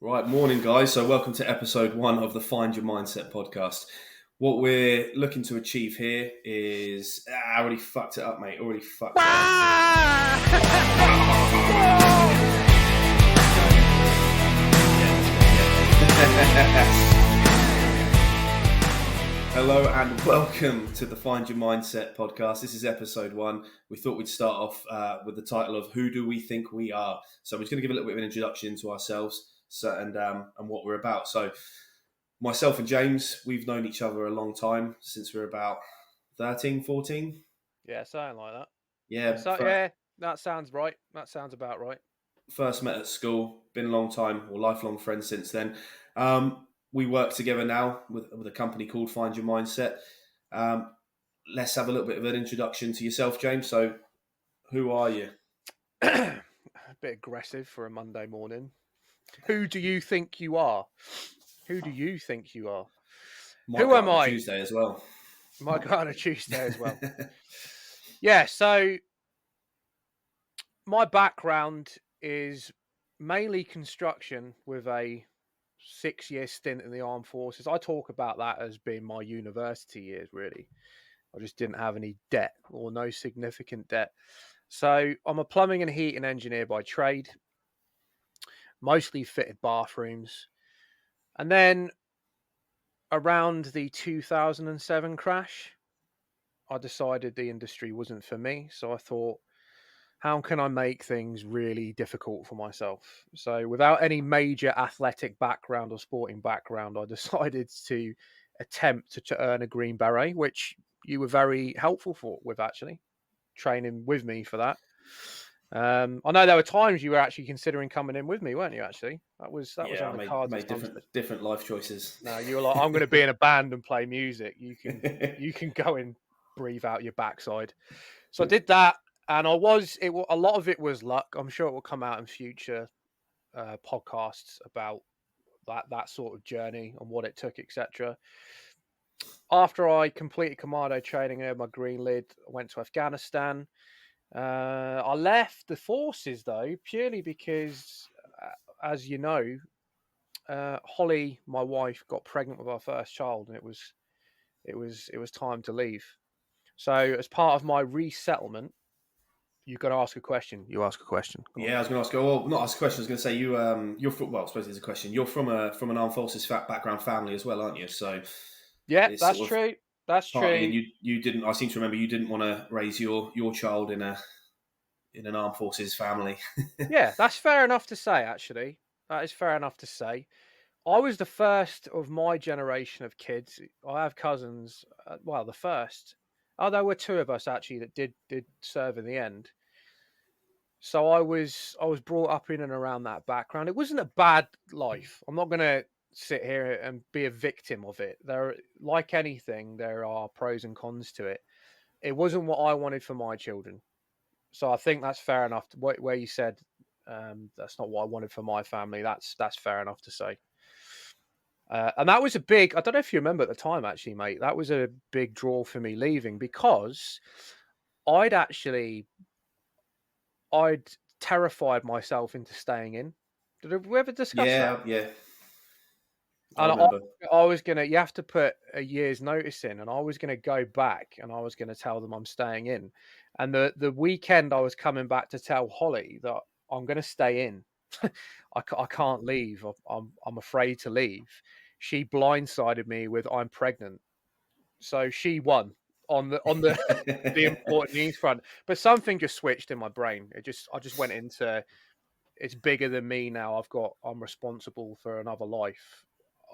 Right, morning, guys. So, welcome to episode 1 of the Find Your Mindset podcast. What we're looking to achieve here is. I already fucked it up, mate. Already fucked it up. Hello and welcome to the Find Your Mindset podcast. This is episode 1. We thought we'd start off with the title of Who Do We Think We Are? So, we're just going to give a little bit of an introduction to ourselves. And what we're about. So myself and James, we've known each other a long time, since we were about 13, 14. Yeah, something like that. Yeah. That sounds right. That sounds about right. First met at school, been a long time, or lifelong friends since then. We work together now with a company called Find Your Mindset. Let's have a little bit of an introduction to yourself, James. So who are you? A bit aggressive for a Monday morning. Who do you think you are? Who do you think you are? Who am I? Tuesday as well. Might go on a Tuesday as well. Yeah, so my background is mainly construction with a 6-year stint in the armed forces. I talk about that as being my university years, really. I just didn't have any debt or no significant debt. So I'm a plumbing and heating engineer by trade. Mostly fitted bathrooms. And then around the 2007 crash, I decided the industry wasn't for me. So I thought, how can I make things really difficult for myself? So without any major athletic background or sporting background, I decided to attempt to earn a Green Beret, which you were very helpful with actually, training with me for that. I know there were times you were actually considering coming in with me, weren't you? Actually, that was on the cards. I made different life choices. No, you were like, I'm going to be in a band and play music. You can go and breathe out your backside. So I did that, and a lot of it was luck. I'm sure it will come out in future podcasts about that sort of journey and what it took, etc. After I completed commando training and had my green lid, I went to Afghanistan. I left the forces though purely because, as you know, Holly, my wife, got pregnant with our first child, and it was time to leave. So, as part of my resettlement, you've got to ask a question. You ask a question. I was going to ask. Well, not ask a question. I was going to say you're from. Well, I suppose it's a question. You're from an armed forces background family as well, aren't you? So yeah, that's true. That's true. And you didn't. I seem to remember you didn't want to raise your child in an armed forces family. Yeah, that's fair enough to say. Actually, that is fair enough to say. I was the first of my generation of kids. I have cousins. Well, the first. Oh, there were 2 of us actually that did serve in the end. So I was brought up in and around that background. It wasn't a bad life. I'm not going to sit here and be a victim of it. Like anything, there are pros and cons to it. It wasn't what I wanted for my children. So I think that's fair enough. Where you said that's not what I wanted for my family. That's fair enough to say. And that was a big. I don't know if you remember at the time, actually, mate. That was a big draw for me leaving because I'd terrified myself into staying in. Did we ever discuss that? Yeah. I remember. I was gonna. You have to put a year's notice in, and I was gonna go back, and I was gonna tell them I'm staying in. And the weekend I was coming back to tell Holly that I'm gonna stay in. I can't leave. I'm afraid to leave. She blindsided me with I'm pregnant, so she won on the the important news front. But something just switched in my brain. I just went into it's bigger than me now. I'm responsible for another life.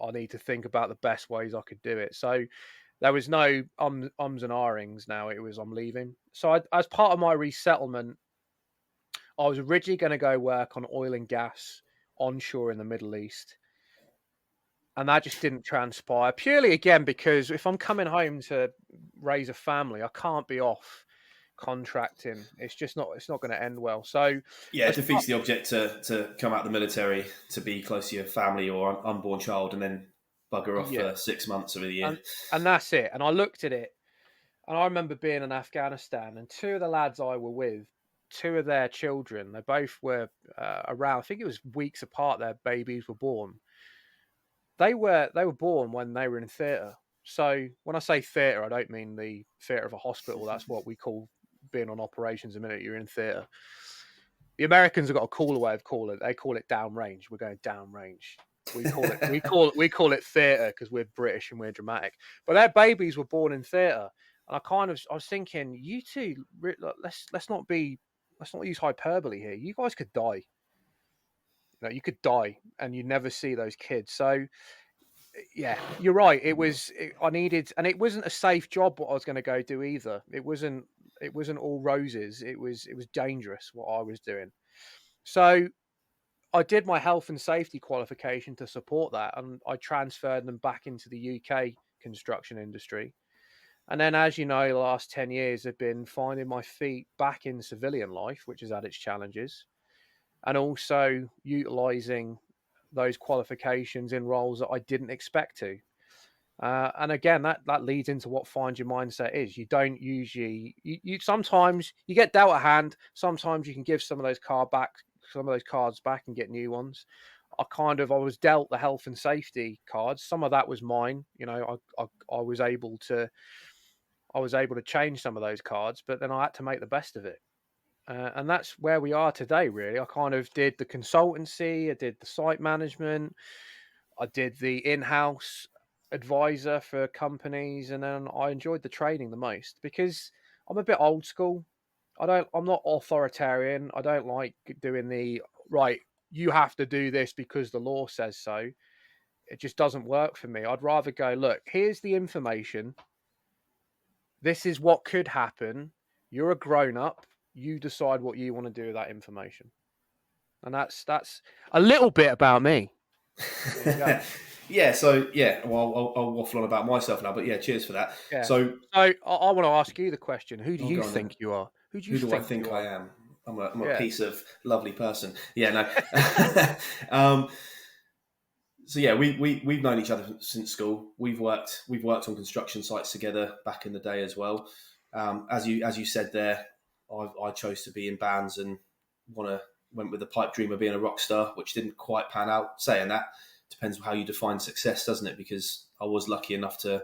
I need to think about the best ways I could do it. So there was no ums and ahhings now. It was I'm leaving. So as part of my resettlement, I was originally going to go work on oil and gas onshore in the Middle East. And that just didn't transpire purely again because if I'm coming home to raise a family, I can't be off contracting. It's not going to end well. So yeah, it defeats the object to come out of the military to be close to your family or unborn child and then bugger off for 6 months of a year. And that's it. And I looked at it and I remember being in Afghanistan and 2 of the lads I were with two of their children. They both were around. I think it was weeks apart. Their babies were born. They were born when they were in theatre. So when I say theatre, I don't mean the theatre of a hospital. That's what we call being on operations. A minute you're in theatre. The Americans have got a cooler way of calling it. They call it downrange. We're going downrange. We call it theatre because we're British and we're dramatic. But their babies were born in theatre, and I was thinking, you two, let's not use hyperbole here. You guys could die. You could die, and you never see those kids. So, yeah, you're right. I needed, and it wasn't a safe job what I was going to go do either. It wasn't all roses. It was dangerous what I was doing. So I did my health and safety qualification to support that, and I transferred them back into the UK construction industry. And then, as you know, the last 10 years have been finding my feet back in civilian life, which has had its challenges, and also utilising those qualifications in roles that I didn't expect to. And again, that leads into what Find Your Mindset is. You don't usually, you sometimes you get dealt a hand. Sometimes you can give some of those cards back and get new ones. I was dealt the health and safety cards. Some of that was mine. I was able to change some of those cards, but then I had to make the best of it. And that's where we are today, really. I kind of did the consultancy, I did the site management, I did the in-house advisor for companies, and then I enjoyed the training the most because I'm a bit old school. I'm not authoritarian. I don't like doing the right, you have to do this because the law says so. It just doesn't work for me. I'd rather go, look, here's the information. This is what could happen. You're a grown-up. You decide what you want to do with that information. And that's a little bit about me. Yeah, so well, I'll waffle on about myself now, but yeah, cheers for that. Yeah. So I want to ask you the question: who do you think you are? Who do I think I am? I'm a piece of lovely person. Yeah, no. So yeah, we've known each other since school. We've worked on construction sites together back in the day as well. As you said there, I chose to be in bands and went with the pipe dream of being a rock star, which didn't quite pan out. Saying that, depends on how you define success, doesn't it? Because I was lucky enough to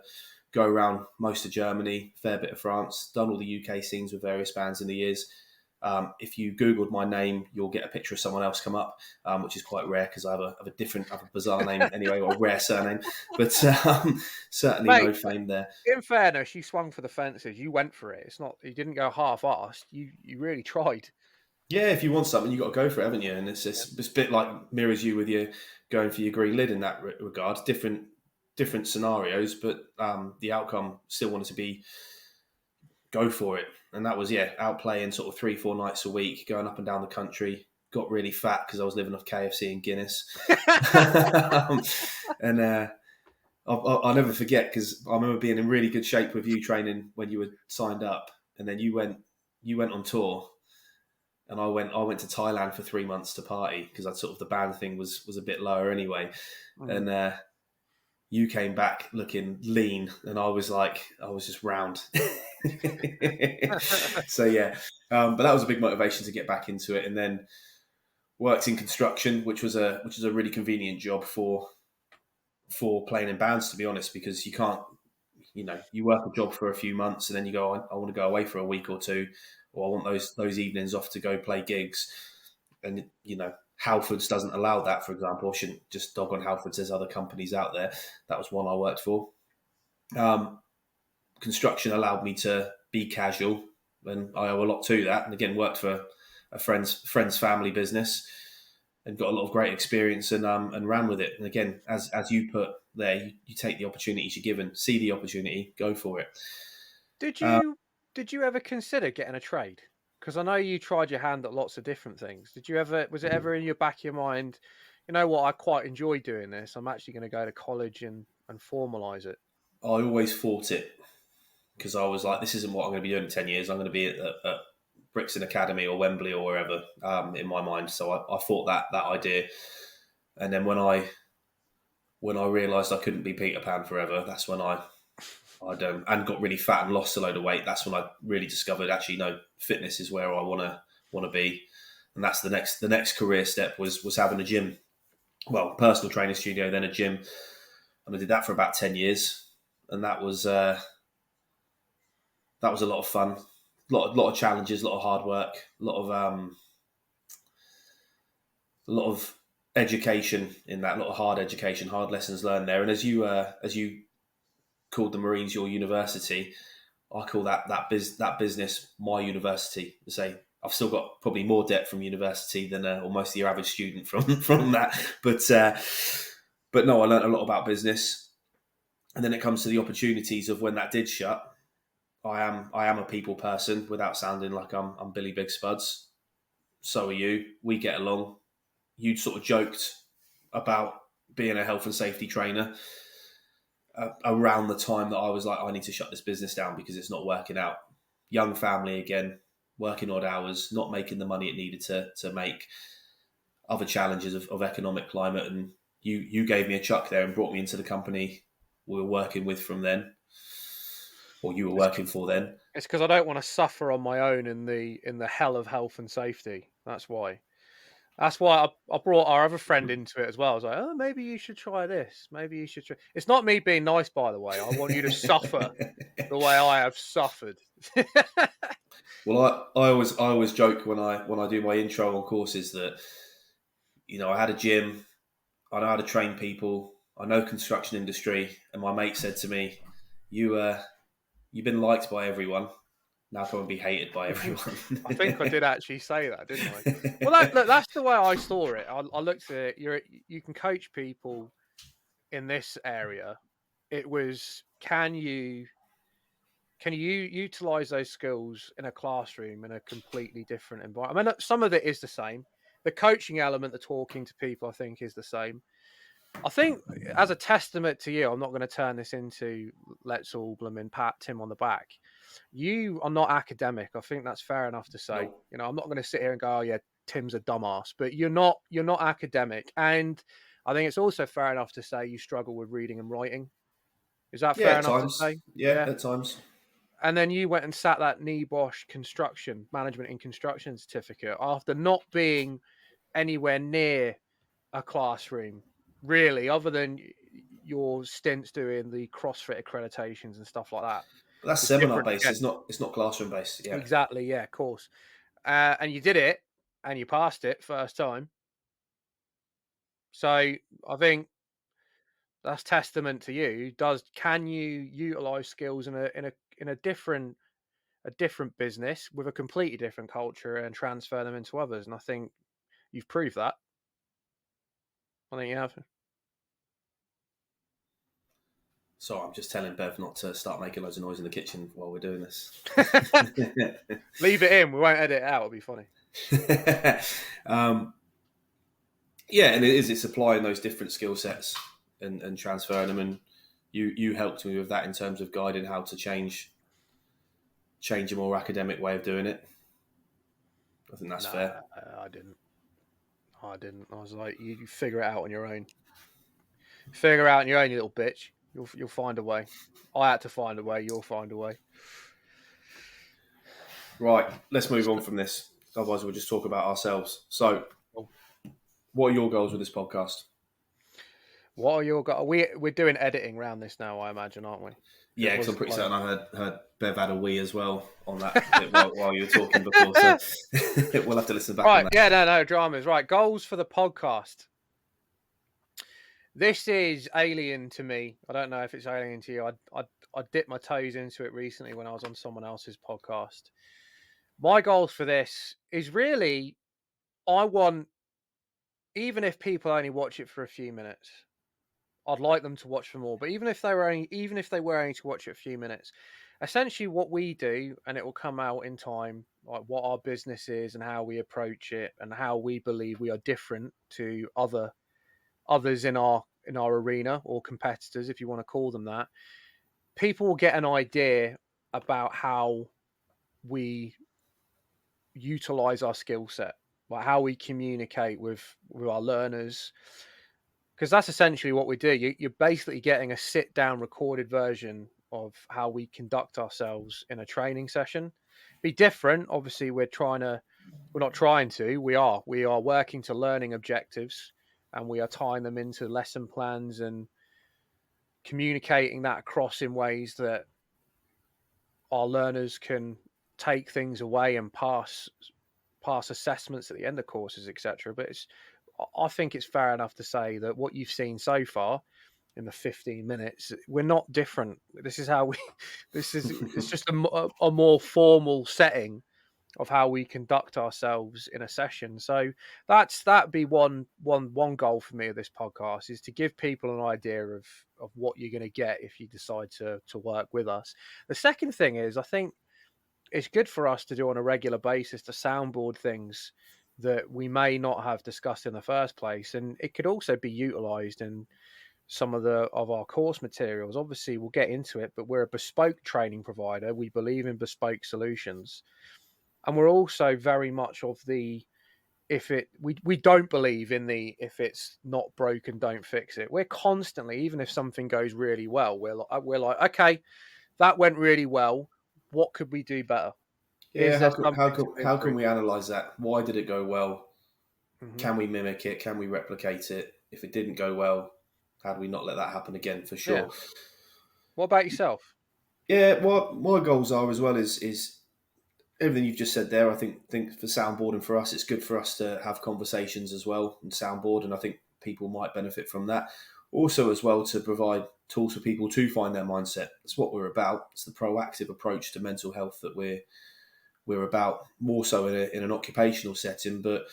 go around most of Germany, fair bit of France, done all the UK scenes with various bands in the years. If you Googled my name, you'll get a picture of someone else come up, which is quite rare because I have a bizarre name anyway, or a rare surname. But certainly no fame there. In fairness, you swung for the fences. You went for it. It's not, you didn't go half-assed. You really tried. Yeah, if you want something, you got to go for it, haven't you? And it's a bit like mirrors you with your going for your green lid in that regard. Different scenarios, but the outcome still wanted to be go for it. And that was, out playing sort of 3-4 nights a week, going up and down the country. Got really fat because I was living off KFC and Guinness. And I'll never forget because I remember being in really good shape with you training when you were signed up, and then you went on tour. And I went to Thailand for 3 months to party because I'd sort of the band thing was a bit lower anyway. Mm-hmm. And you came back looking lean, and I was just round. So yeah, but that was a big motivation to get back into it. And then worked in construction, which was a really convenient job for playing in bands, to be honest, because you can't, you work a job for a few months and then you go, I want to go away for a week or two. Or I want those evenings off to go play gigs. And, Halfords doesn't allow that, for example. I shouldn't just dog on Halfords. There's other companies out there. That was one I worked for. Construction allowed me to be casual, and I owe a lot to that. And again, worked for a friend's family business and got a lot of great experience and ran with it. And again, as you put there, you take the opportunities you're given, see the opportunity, go for it. Did you ever consider getting a trade? Because I know you tried your hand at lots of different things. Was it ever in your back of your mind, you know what, I quite enjoy doing this. I'm actually going to go to college and formalise it. I always fought it because I was like, this isn't what I'm going to be doing in 10 years. I'm going to be at Brixton Academy or Wembley or wherever in my mind. So I fought that idea. And then when I realised I couldn't be Peter Pan forever, that's when I and got really fat and lost a load of weight. That's when I really discovered, actually, no, fitness is where I want want to be. And that's the next career step was having a gym, well, personal training studio, then a gym, and I did that for about 10 years, and that was a lot of fun, a lot of challenges, a lot of hard work, a lot of education in that, a lot of hard education, hard lessons learned there. And as you called the Marines your university, I call that business my university. To say I've still got probably more debt from university than almost your average student from that. But no, I learned a lot about business, and then it comes to the opportunities of when that did shut. I am a people person without sounding like I'm Billy Big Spuds. So are you. We get along. You sort of joked about being a health and safety trainer around the time that I was like, I need to shut this business down because it's not working out. Young family again, working odd hours, not making the money it needed to make, other challenges of economic climate. And you gave me a chuck there and brought me into the company we were working with from then, or you were working for then. It's because I don't want to suffer on my own in the hell of health and safety. That's why. That's why I brought our other friend into it as well. I was like, oh, maybe you should try this. Maybe you should try. It's not me being nice, by the way. I want you to suffer the way I have suffered. Well, I always joke when I do my intro on courses that, I had a gym, I know how to train people, I know construction industry, and my mate said to me, you've been liked by everyone. Now come and be hated by everyone. I think I did actually say that, didn't I? Well, that's the way I saw it. I looked at it. You can coach people in this area. It was, can you utilize those skills in a classroom in a completely different environment? I mean, some of it is the same. The coaching element, the talking to people, I think is the same. I think as a testament to you, I'm not going to turn this into let's all blooming pat Tim on the back. You are not academic. I think that's fair enough to say. No. I'm not going to sit here and go, oh yeah, Tim's a dumbass, but you're not academic. And I think it's also fair enough to say you struggle with reading and writing. Is that fair enough to say? Yeah, at times. And then you went and sat that NEBOSH construction, management in construction certificate after not being anywhere near a classroom, really, other than your stints doing the CrossFit accreditations and stuff like that. But that's seminar based. It's not classroom based. Yeah, exactly. Yeah, of course. And you did it, and you passed it first time. So I think that's testament to you. Can you utilize skills in a different business with a completely different culture and transfer them into others? And I think you've proved that. I think you have. So I'm just telling Bev not to start making loads of noise in the kitchen while we're doing this. Leave it in. We won't edit it out. It'll be funny. Yeah, and it's applying those different skill sets and transferring them. And you helped me with that in terms of guiding how to change a more academic way of doing it. I think that's fair. I didn't. I was like, you figure it out on your own. Figure it out on your own, you little bitch. You'll find a way. I had to find a way. You'll find a way. Right, let's move on from this. Otherwise, we'll just talk about ourselves. So, what are your goals with this podcast? What are your goals? We're doing editing around this now, I imagine, aren't we? Yeah, because I'm pretty certain I heard Bev had a wee as well on that bit while you were talking before. So we'll have to listen back. Right, on that. Yeah, no dramas. Right, goals for the podcast. This is alien to me. I don't know if it's alien to you. I dipped my toes into it recently when I was on someone else's podcast. My goals for this is really, I want, even if people only watch it for a few minutes, I'd like them to watch for more. But even if they were only to watch it a few minutes, essentially what we do, and it will come out in time, like what our business is and how we approach it and how we believe we are different to others in our arena, or competitors, if you want to call them that. People will get an idea about how we utilize our skill set, like how we communicate with our learners, because that's essentially what we do. You're basically getting a sit down recorded version of how we conduct ourselves in a training session. Be different, obviously. We're trying to We're not trying to. We are working to learning objectives, and we are tying them into lesson plans and communicating that across in ways that our learners can take things away and pass assessments at the end of courses, etc. But I think it's fair enough to say that what you've seen so far in the 15 minutes, we're not different. This is how we. It's just a more formal setting of how we conduct ourselves in a session. So that'd be one goal for me of this podcast, is to give people an idea of what you're going to get if you decide to work with us. The second thing is, I think it's good for us to do on a regular basis to soundboard things that we may not have discussed in the first place, and it could also be utilized in some of our course materials. Obviously, we'll get into it, but we're a bespoke training provider. We believe in bespoke solutions. And we're also very much of the, we don't believe in the, if it's not broken, don't fix it. We're constantly, even if something goes really well, we're like, okay, that went really well. What could we do better? Yeah, how can we analyze that? Why did it go well? Mm-hmm. Can we mimic it? Can we replicate it? If it didn't go well, how do we not let that happen again? For sure. Yeah. What about yourself? Yeah, what my goals are as well is everything you've just said there. I think for soundboarding for us, it's good for us to have conversations as well and soundboard, and I think people might benefit from that. Also, as well, to provide tools for people to find their mindset. That's what we're about. It's the proactive approach to mental health that we're about, more so in an occupational setting. But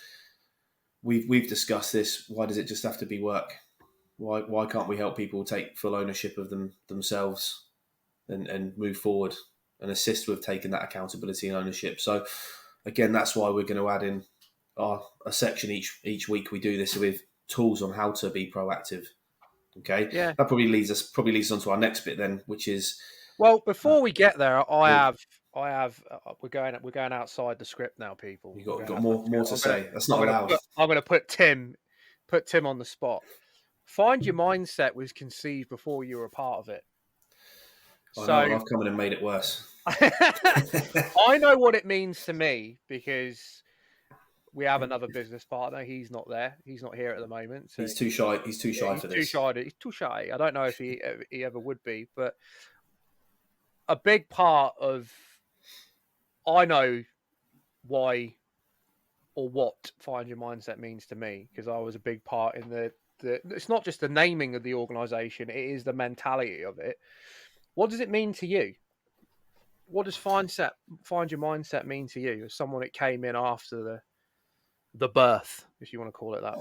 we've discussed this. Why does it just have to be work? Why can't we help people take full ownership of themselves and move forward and assist with taking that accountability and ownership? So again, that's why we're going to add in a section each week. We do this with tools on how to be proactive. Okay, yeah, that probably leads us on to our next bit then, which is, well, before we get there, we're going outside the script now, people. You've got more to say. That's not allowed. I'm going to put Tim on the spot. Find Your Mindset was conceived before you were a part of it. So I've come in and made it worse. I know what it means to me because we have another business partner. He's not there. He's not here at the moment. So he's too shy. He's too shy for this. He's too shy. I don't know if he ever would be, but a big part of, I know why or what Find Your Mindset means to me, because I was a big part in the it's not just the naming of the organization, it is the mentality of it. What does it mean to you? What does Find Your Mindset mean to you as someone that came in after the birth, if you want to call it that?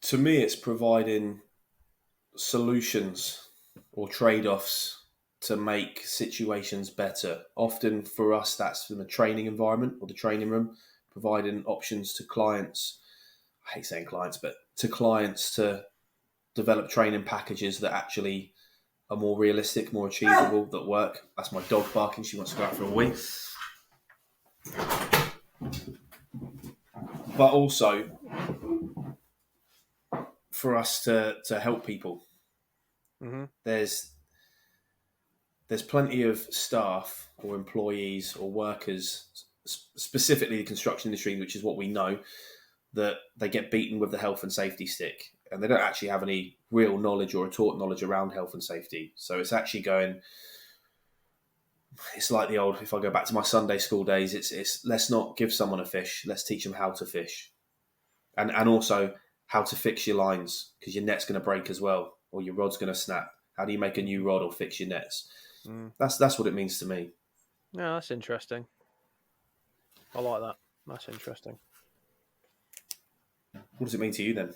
To me, it's providing solutions or trade-offs to make situations better. Often for us, that's from the training environment or the training room, providing options to clients. I hate saying clients, but to clients to develop training packages that actually are more realistic, more achievable, that work. That's my dog barking. She wants to go out for a wee. But also for us to help people. Mm-hmm. There's plenty of staff or employees or workers, specifically the construction industry, which is what we know, that they get beaten with the health and safety stick, and they don't actually have any real knowledge or taught knowledge around health and safety. So it's actually it's like the old, if I go back to my Sunday school days, it's let's not give someone a fish, let's teach them how to fish. And also how to fix your lines, because your net's going to break as well, or your rod's going to snap. How do you make a new rod or fix your nets? That's what it means to me. Yeah, that's interesting. I like that. That's interesting. What does it mean to you then?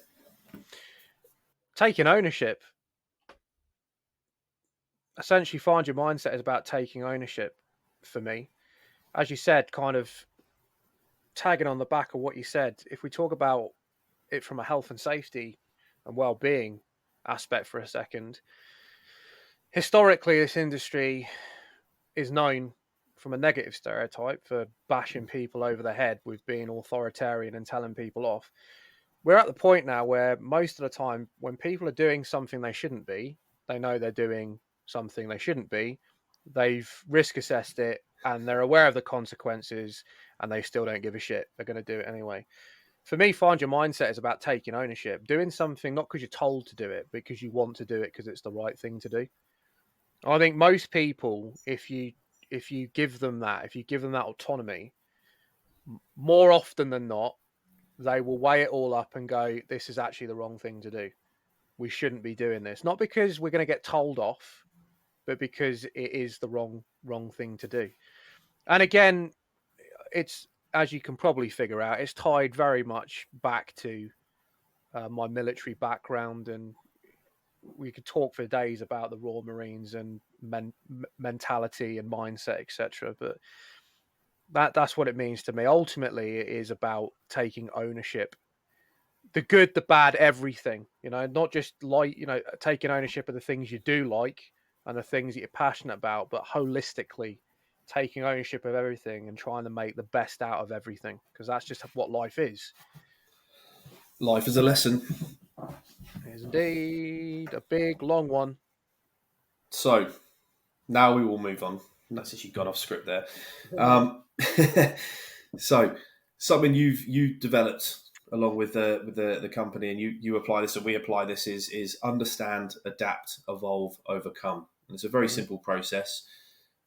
Taking ownership. Essentially, Find Your Mindset is about taking ownership for me. As you said, kind of tagging on the back of what you said, if we talk about it from a health and safety and well-being aspect for a second, historically, this industry is known from a negative stereotype for bashing people over the head with being authoritarian and telling people off. We're at the point now where most of the time when people are doing something they shouldn't be, they know they're doing something they shouldn't be, They've risk assessed it and they're aware of the consequences, and they still don't give a shit. They're going to do it anyway. For me, Find Your Mindset is about taking ownership, doing something not because you're told to do it, but because you want to do it because it's the right thing to do. I think most people, if you give them that, autonomy, more often than not, they will weigh it all up and go, this is actually the wrong thing to do. We shouldn't be doing this. Not because we're going to get told off, but because it is the wrong thing to do. And again, it's, as you can probably figure out, it's tied very much back to my military background, and we could talk for days about the Royal Marines and mentality and mindset, etc. But that's what it means to me. Ultimately, it is about taking ownership, the good, the bad, everything. Not just taking ownership of the things you do like and the things that you're passionate about, but holistically taking ownership of everything and trying to make the best out of everything, because that's just what life is. Life is a lesson. It is indeed a big, long one. So now we will move on. That's actually gone off script there. So something you developed along with the company, and you apply this and we apply this, is understand, adapt, evolve, overcome. And it's a very simple process.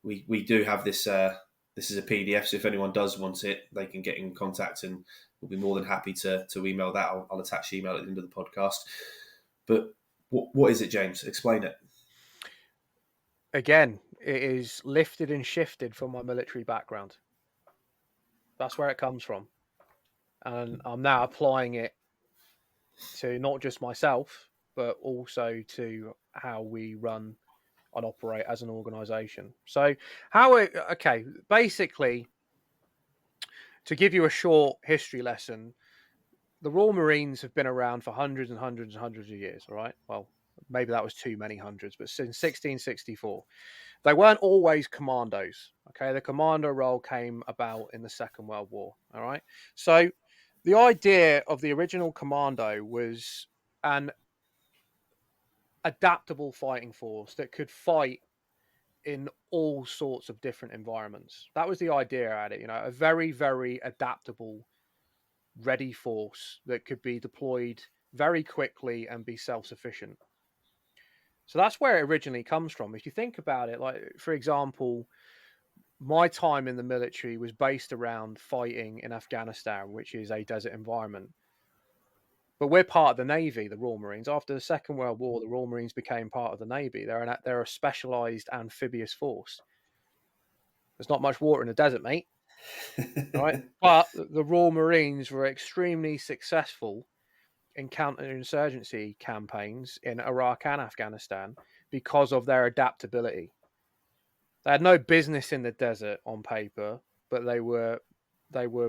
We do have this. This is a PDF, so if anyone does want it, they can get in contact, and we'll be more than happy to email that. I'll attach the email at the end of the podcast. But what is it, James? Explain it. Again, it is lifted and shifted from my military background. That's where it comes from. And I'm now applying it to not just myself, but also to how we run and operate as an organization. So basically, to give you a short history lesson, the Royal Marines have been around for hundreds and hundreds and hundreds of years, all right? Well, maybe that was too many hundreds, but since 1664. They weren't always commandos, okay? The commando role came about in the Second World War, all right? So the idea of the original commando was an adaptable fighting force that could fight in all sorts of different environments. That was the idea at it, a very, very adaptable, ready force that could be deployed very quickly and be self-sufficient. So that's where it originally comes from. If you think about it, like, for example, my time in the military was based around fighting in Afghanistan, which is a desert environment. But we're part of the Navy, the Royal Marines. After the Second World War, the Royal Marines became part of the Navy. They're a specialised amphibious force. There's not much water in the desert, mate. Right? But the Royal Marines were extremely successful in counterinsurgency campaigns in Iraq and Afghanistan because of their adaptability. They had no business in the desert on paper, but they were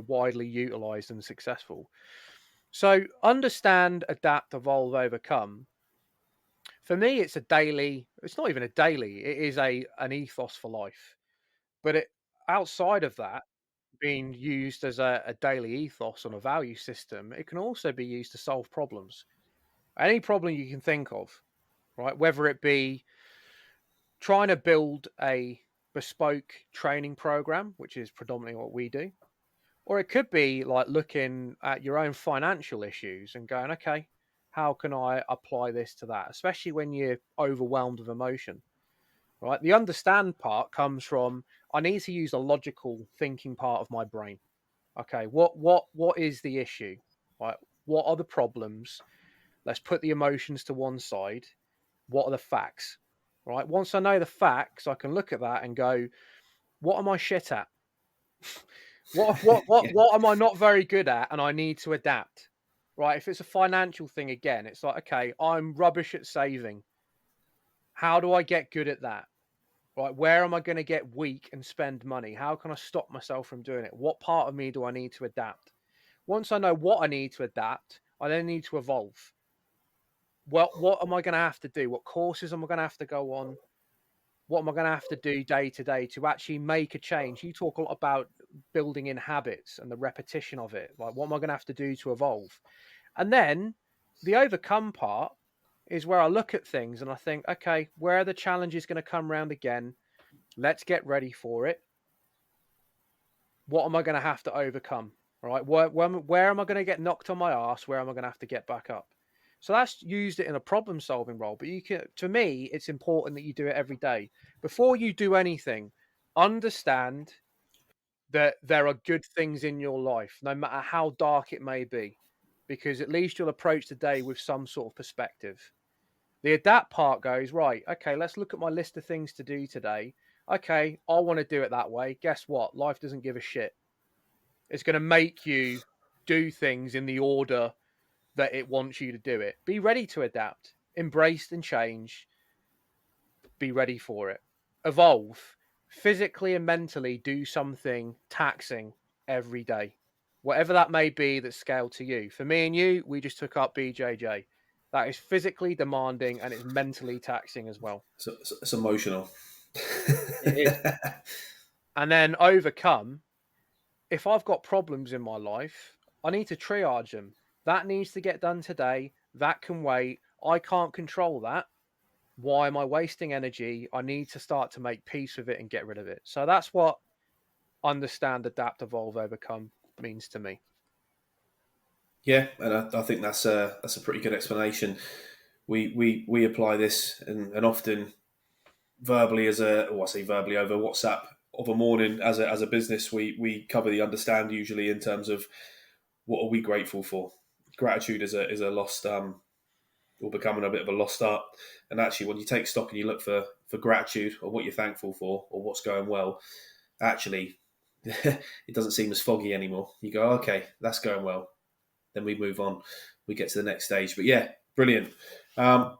widely utilized and successful. So understand, adapt, evolve, overcome. For me, it's not even a daily, it is an ethos for life. But outside of that, being used as a daily ethos on a value system, it can also be used to solve problems. Any problem you can think of, right? Whether it be trying to build a bespoke training program, which is predominantly what we do, or it could be like looking at your own financial issues and going, okay, how can I apply this to that? Especially when you're overwhelmed with emotion, right? The understand part comes from, I need to use the logical thinking part of my brain. Okay, what is the issue? Right? What are the problems? Let's put the emotions to one side. What are the facts? Right? Once I know the facts, I can look at that and go, what am I shit at? What am I not very good at, and I need to adapt? Right? If it's a financial thing, again, it's like, okay, I'm rubbish at saving. How do I get good at that? Right? Where am I going to get weak and spend money? How can I stop myself from doing it? What part of me do I need to adapt? Once I know what I need to adapt, I then need to evolve. What am I going to have to do? What courses am I going to have to go on? What am I going to have to do day to day to actually make a change? You talk a lot about building in habits and the repetition of it. Like, what am I going to have to do to evolve? And then the overcome part is where I look at things and I think, okay, where are the challenges going to come around again? Let's get ready for it. What am I going to have to overcome? All right. Where am I going to get knocked on my ass? Where am I going to have to get back up? So that's used it in a problem solving role. But to me, it's important that you do it every day. Before you do anything, understand that there are good things in your life, no matter how dark it may be, because at least you'll approach the day with some sort of perspective. The adapt part goes, right, okay, let's look at my list of things to do today. Okay, I want to do it that way. Guess what? Life doesn't give a shit. It's going to make you do things in the order that it wants you to do it. Be ready to adapt, embrace and change. Be ready for it. Evolve. Physically and mentally do something taxing every day. Whatever that may be that's scaled to you. For me and you, we just took up BJJ. That is physically demanding and it's mentally taxing as well. So it's emotional. It is. And then overcome. If I've got problems in my life, I need to triage them. That needs to get done today. That can wait. I can't control that. Why am I wasting energy? I need to start to make peace with it and get rid of it. So that's what understand, adapt, evolve, overcome means to me. Yeah, and I think that's a pretty good explanation. We apply this and often verbally over WhatsApp of a morning as a business. We cover the understand usually in terms of what are we grateful for. Gratitude is a lost or becoming a bit of a lost art. And actually, when you take stock and you look for gratitude or what you're thankful for or what's going well, actually, it doesn't seem as foggy anymore. You go, okay, that's going well. Then we move on. We get to the next stage. But yeah, brilliant. Well,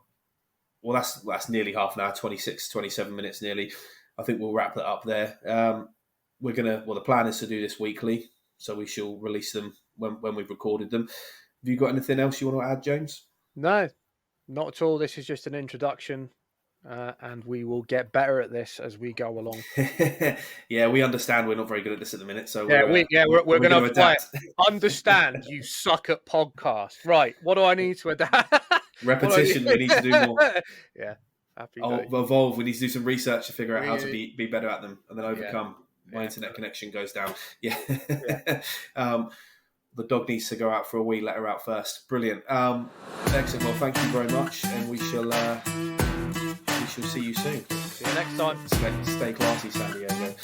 that's nearly half an hour, 26, 27 minutes nearly. I think we'll wrap that up there. The plan is to do this weekly, so we shall release them when we've recorded them. Have you got anything else you want to add, James? No, not at all. This is just an introduction, and we will get better at this as we go along. Yeah, we understand we're not very good at this at the minute, so we're going to adapt. Understand, you suck at podcast. Right? What do I need to adapt? Repetition. We need to do more. Yeah. Evolve. We need to do some research to figure out how to be better at them, and then overcome. My internet connection goes down. Yeah. The dog needs to go out for a wee. Let her out first. Brilliant. Excellent. Well, thank you very much, and we shall see you soon. See you next time. Stay classy, San Diego.